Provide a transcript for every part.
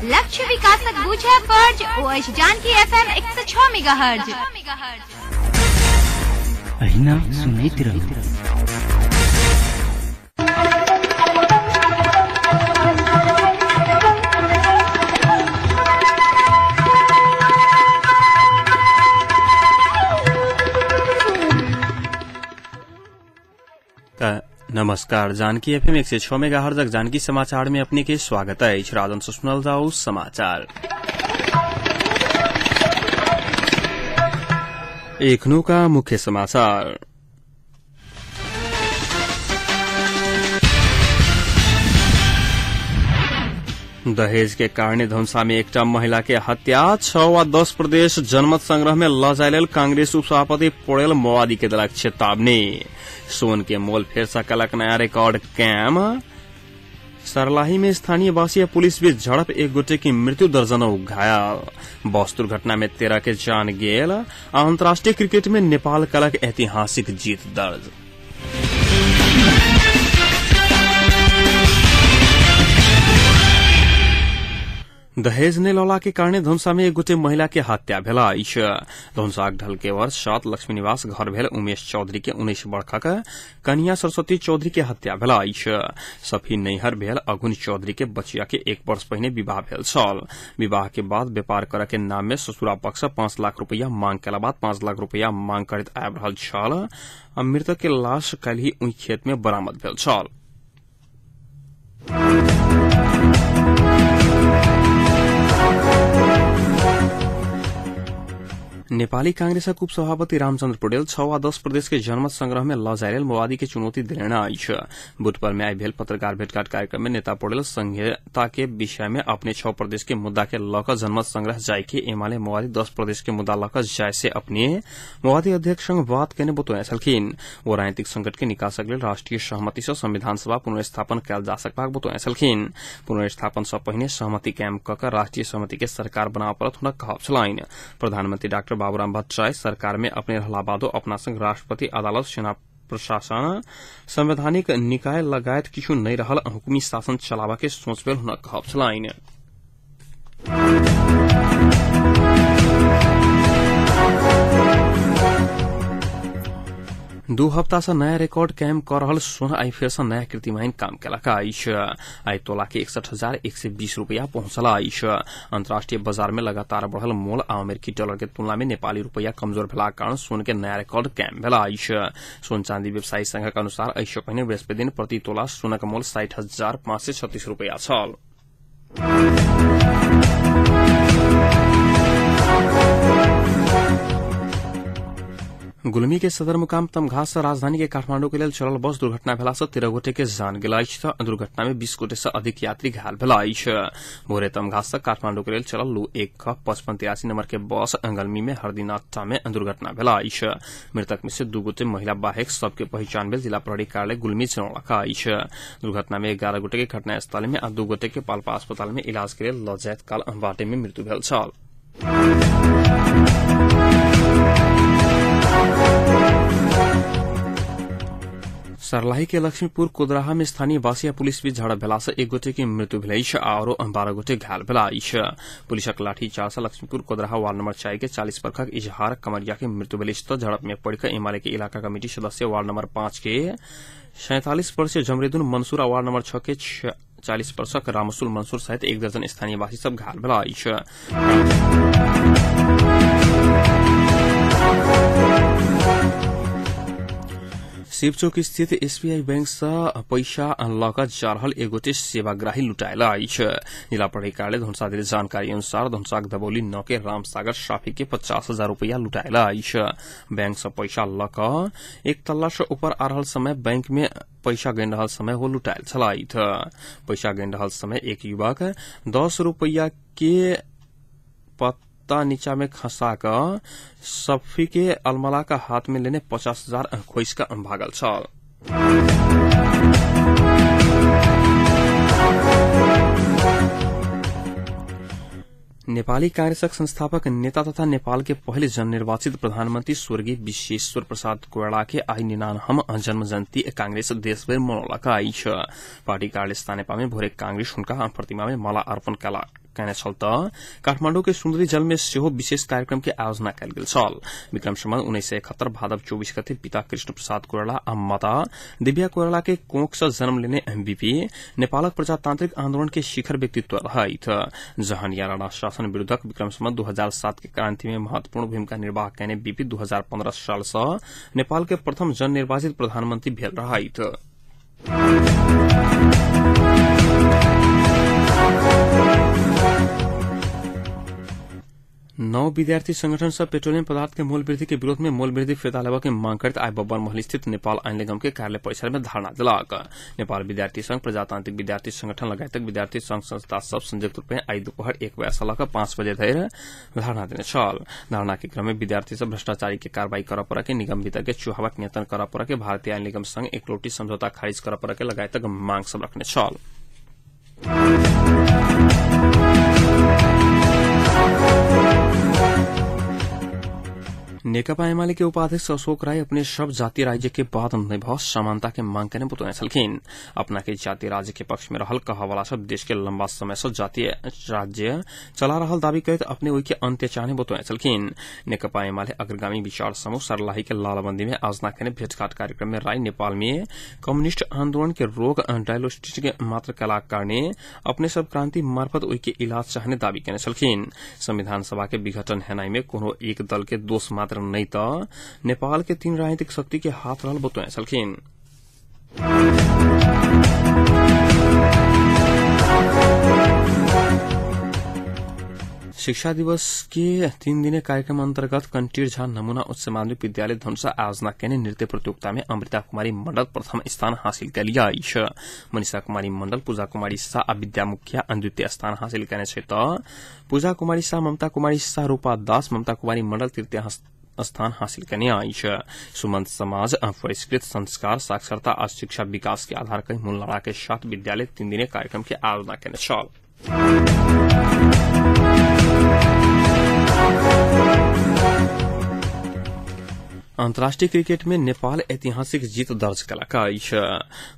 लक्ष्य विकासक बुझे फर्ज ओएस जानकी FM 106 मेगाहर्ज अहिना सुनैत रहू। नमस्कार, जानकी एफएम 106 मेगाहर्ज जानकी समाचार में अपने के स्वागत है। राजन सुनल जाऊ समाचार। एखनो का मुख्य समाचार। दहेज के कारण धनुषा में एक महिला के हत्या। 6 वा 10 प्रदेश जनमत संग्रह में लजाइल कांग्रेस उपसभापति पौडेल माओवादी के दलक चेतावनी। सोन के मोल फेर सकलक नया रिकॉर्ड कैम। सरलाही में स्थानीय वासी पुलिस बीच झड़प, एक गोटे की मृत्यु, दर्जनों घायल। बस दुर्घटना में 13 के जान गेल। अंतर्राष्ट्रीय क्रिकेट में नेपाल कलक ऐतिहासिक जीत दर्ज। दहेज नै लौला के कारण धनुषा में एक गोटे महिला के हत्या भेल अछि। धनुषाक ढलकेवर 7 लक्ष्मी निवास घर भेल उमेश चौधरी के 19 वर्षक कन्या सरस्वती चौधरी के हत्या भेल अछि। सफी नैहर भेल अघुन चौधरी के बचिया के 1 वर्ष पहिने विवाह भेल छल। विवाह के बाद व्यापार करय के नाम में ससुरा पक्ष 5 लाख रुपया मांग केला बाद 5 लाख रुपया मांग करैत आबि रहल छल। मृतक के लाश काल्हि ओहि खेत में बरामद भेल छल। नेपाली कांग्रेसक उपसभापति रामचन्द्र पौडेल 6 वा 10 प्रदेश के जनमत संग्रह में लजाइल माओवादी के चुनौती देने अछि। बुधवार में आई भेल पत्रकार भेंटघाट कार्यक्रम में नेता पौडेल संघीयता के विषय में अपने 6 प्रदेश के मुद्दा के लकर जनमत संग्रह जाय के एमाले माओवादी 10 प्रदेश के मुद्दा लकर जाय से अपने माओवादी अध्यक्ष संग बात केने बतौने छलखिन। ओ राजनीतिक संकट के निकासक लेल राष्ट्रीय सहमति से संविधान सभा पुनर्स्थापन कयल जा सकबाक बतौने छलखिन। पुनर्स्थापन से पहिने सहमति कायम क क राष्ट्रीय सहमति के सरकार बनाबय पड़त हुनक कहब छलनि। प्रधानमंत्री डॉ बाबूराम भट्टराय सरकार में अपने रहला बादो अपना संग राष्ट्रपति, अदालत, सेना प्रशासन, संवैधानिक निकाय लगायत किछु नहीं रहल हुकुमी शासन चलावा के सोच भेल हुनक कहब छलनि। 2 हफ्ता से नया रिकॉर्ड कायम कर रहल सोना आई फेर से नया कीर्तिमान काम केलक अछि। आई तोला के 61,120 रुपया पहुंचल अछि। अंतर्राष्ट्रीय बाजार में लगातार बढ़ल मोल आ अमेरिकी डॉलर के तुलना में नेपाली रुपया कमजोर भेला कारण सोन के नया रिकॉर्ड कायम भेल अछि। सोन चांदी व्यवसायी संघक अनुसार एहि पहिने बृहस्पति दिन प्रति तोला सोनक मोल 60,536 रुपया छल। गुल्मी के सदर मुकाम तमघास से राजधानी के काठमांडू के लिए चलल बस दुर्घटना भेला से 13 गोटे के जान गेल अछि। दुर्घटना में 20 गोटे से अधिक यात्री घायल भेल अछि। भोरे तमघास से काठमांडू के लिए चलल लू 15583 नंबर के बस अंगलमी में हरदिनाटा में दुर्घटना भेल अछि। मृतक में से 2 गोटे महिला बाहेक सबके पहचान भेल जिला प्रहरी कार्यालय गुल्मी जनौलक अछि। दुर्घटना में 11 गोटे के घटनास्थल में आ 2 गोटे के पाल्पा अस्पताल में इलाज के लिए ल जाइत काल बाटे में मृत्यु भेल छल। सरलाही के लक्ष्मीपुर कोदराहा में स्थानीय वासी पुलिस बीच झड़प भेला से 1 गोटे की मृत्यु भेल अछि और 12 गोटे घायल भेल अछि। पुलिसक लाठीचार्ज से लक्ष्मीपुर कोदराहा वार्ड नंबर 4 के 40 वर्षक इजहार कमरिया के मृत्यु भेल अछि। झड़प में पड़ कर एमाले के इलाका कमेटी सदस्य वार्ड नंबर 5 के 47 वर्षीय जमरेदुन मंसूर और वार्ड नंबर 6 के 40 वर्षक रामसुल मंसूर सहित 1 दर्जन स्थानीय वासी सब घायल भेल अछि। शिवचौक स्थित एसबीआई बैंक से पैसा लक जा रहल 1 गोटे सेवाग्राही लुटायल अछि। जिला प्रहरी कार्यालय धनुषा देल जानकारी अनुसार धनुषाक दबौली 9 के रामसागर शाफी के 50,000 रुपया लुटायल अछि। बैंक से पैसा लक एक तल्ला से ऊपर आ रहल समय बैंक में पैसा गिन रहल समय वो लुटायल छलाइत। पैसा गिन रहल समय एक युवक 10 रुपया के पत्ता नीचा में खसा कर सफी के अलमला का हाथ में लेने 50,000 खोइस का भागल छल। नेपाली कांग्रेसक संस्थापक नेता तथा नेपाल के पहले जननिर्वाचित प्रधानमंत्री स्वर्गीय विश्वेश्वर प्रसाद कोइराला के आई 99 जन्म जयंती कांग्रेस देशभर मनौलक अछि। पार्टी कार्यालय स्थानेपा में भोरे कांग्रेस हुनका प्रतिमा में माला अर्पण कयलक। कहने छल त काठमाडौँ के सुन्दरी जल में सेहो विशेष कार्यक्रम के आयोजना कयल गेल छल। विक्रम संवत 1971 भादव 24 गते पिता कृष्ण प्रसाद कोइराला आ माता दिव्या कोइराला के कोख से जन्म लेने एमबीपी नेपालक प्रजातांत्रिक आंदोलन के शिखर व्यक्तित्व रहैथ। जहनिया राणा शासन विरूद्धक विक्रम संवत 2007 के क्रांति में महत्वपूर्ण भूमिका निर्वाह कैने बीपी 2015 साल से नेपाल के प्रथम जन निर्वाचित प्रधानमंत्री भेल रहैथ। नौ विद्यार्थी संगठन सब पेट्रोलियम पदार्थ के मूल्य वृद्धि के विरोध में मूल्य वृद्धि फिर्ता लेबा के मांग करते आइ बब्बर महल स्थित नेपाल ऐन निगम के कार्यालय परिसर में धरना दिलक। नेपाल विद्यार्थी संघ, प्रजातांत्रिक विद्यार्थी संगठन लगायतक विद्यार्थी संघ संस्था सब संयुक्त रूप में आइ दोपहर 1 बजे से लगा 5 बजे धरि धरना देने छल। धरना के क्रम में विद्यार्थी सब भ्रष्टाचारी के कार्रवाई कर पर के, निगम भीतर के चुहावट नियंत्रण कर पर के, भारतीय ऐन निगम संघ एकलौटी समझौता खारिज कर पर के लगायतक मांग सब रखने छल। नेकपा एमाले के उपाध्यक्ष अशोक राय अपने सब जातीय राज्य के बाद निभा समानता के मांग करने बतौने छलखिन। अपना के जातीय राज्य के पक्ष में रहल कहवाला सब देश के लंबा समय से जातीय राज्य चला रहल दावी करते अपने ओई के अंत्य चाहने बतौने छलखिन। नेकपा एमाले अग्रगामी विचार समूह सर्लाही के लालबंदी में आजना करने भेंटघाट कार्यक्रम में राय नेपाल में कम्युनिस्ट आंदोलन के रोग डायलोस्टिस के मात्र कलाक करने अपने सब क्रांति मार्फत ओई के इलाज चाहने दावी करने छलखिन। संविधान सभा के विघटन हेनाई में कोनो एक दल के दोष मात्र नहीं तो नेपाल के 3 राजनीतिक शक्ति के हाथ रहल बतौने छलखिन। शिक्षा दिवस के 3 दिने कार्यक्रम अंतर्गत कंटीर झा नमूना उच्च माध्यमिक विद्यालय धनुषा आयोजना कैने नृत्य प्रतियोगिता में अमृता कुमारी मंडल प्रथम स्थान हासिल कलिया। मनीषा कुमारी मंडल, पूजा कुमारी शाह आ विद्या मुखिया द्वितीय स्थान हासिल कैने छै त पूजा कुमारी शाह, ममता कुमारी शाह, रूपा दास, ममता कुमारी मंडल तृतीय स्थान हासिल करने आई। सुमंत समाज, परिष्कृत संस्कार, साक्षरता और शिक्षा विकास के आधार कई मूल लड़ा के साथ विद्यालय 3 दिने कार्यक्रम के आयोजना करने छल। अंतर्राष्ट्रीय क्रिकेट में नेपाल ऐतिहासिक जीत दर्ज कलक।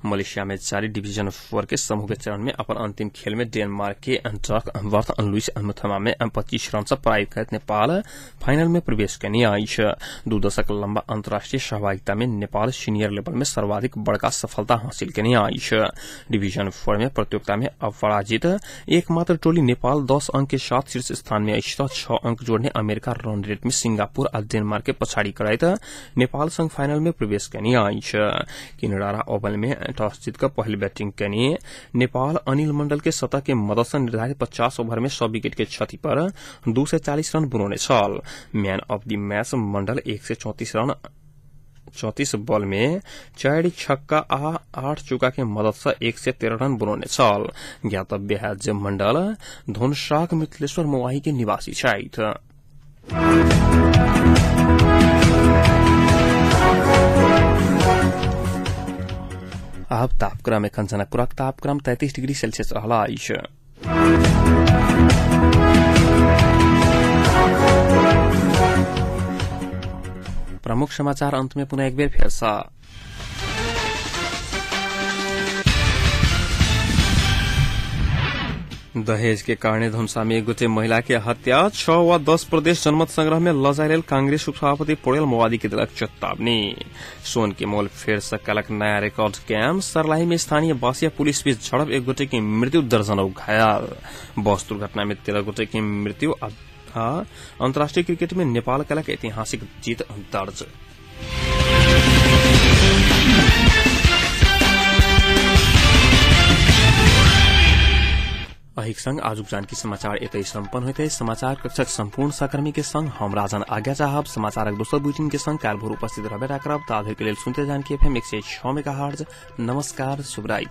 मलेशिया में जारी डिवीजन 4 के समूह के चरण में अपन अंतिम खेल में डेनमार्क के ड्रक वर्थ लुइस मुथमा में 25 रन से पराजित कर नेपाल फाइनल में प्रवेश करने आई। 2 दशक लंबा अंतर्राष्ट्रीय सहभागिता में नेपाल सीनियर लेवल में सर्वाधिक बड़का सफलता हासिल करने आई। डिवीजन 4 में प्रतियोगिता में अपराजित एकमात्र टोली नेपाल 10 अंक के साथ शीर्ष स्थान में आई। 6 अंक जोड़ने अमेरिका रन रेट में सिंगापुर और डेनमार्क के पछाड़ी कराए नेपाल संघ फाइनल में प्रवेश करने आई। किनडारा ओवल में टॉस जीतकर पहले बैटिंग करने नेपाल अनिल मंडल के सतह के मदद से निर्धारित 50 ओवर में 100 विकेट के क्षति पर 240 रन बनाउने छल। Man of the match Mandal 134 ball में 4 छक्का आ 8 चौका के मदद से 113 रन बनाउने छल। ज्ञातव्य है जे मंडल धनुषाक मिथिलेश्वर मोवाही के निवासी छथि। अब तापक्रम एखन जनकपुरक तापक्रम 33 डिग्री सेल्सियस रहला अछि। प्रमुख समाचार अंत में पुनः एक बेर फेर सा। दहेज के कारण धनुषा में गोटे महिला के हत्या। 6 वा 10 प्रदेश जनमत संग्रह में लजाइल कांग्रेस उपसभापति पौडेल माओवादी के दिलक चेतावनी। सोन के मोल फेर से कलक नया रिकॉर्ड कैम। सर्लाही में स्थानीय बासिया पुलिस बीच झड़प, 1 गोटे की मृत्यु, दर्जनों घायल। बस दुर्घटना में 13 गोटे की मृत्यु। अंतर्राष्ट्रीय क्रिकेट में नेपाल कलक ऐतिहासिक जीत दर्ज। अहिक संग आजुक जानकी समाचार एतै सम्पन्न होइते। समाचार कक्षक संपूर्ण सहकर्मी के संग हम राजन आज्ञा चाहब। समाचारक दोसर बुलेटिन के संग काल भोर उपस्थित रहबे राखब। ताधर के लेल सुनते जानकी FM 106 मेगाहर्ट्ज। नमस्कार, शुभ राइत।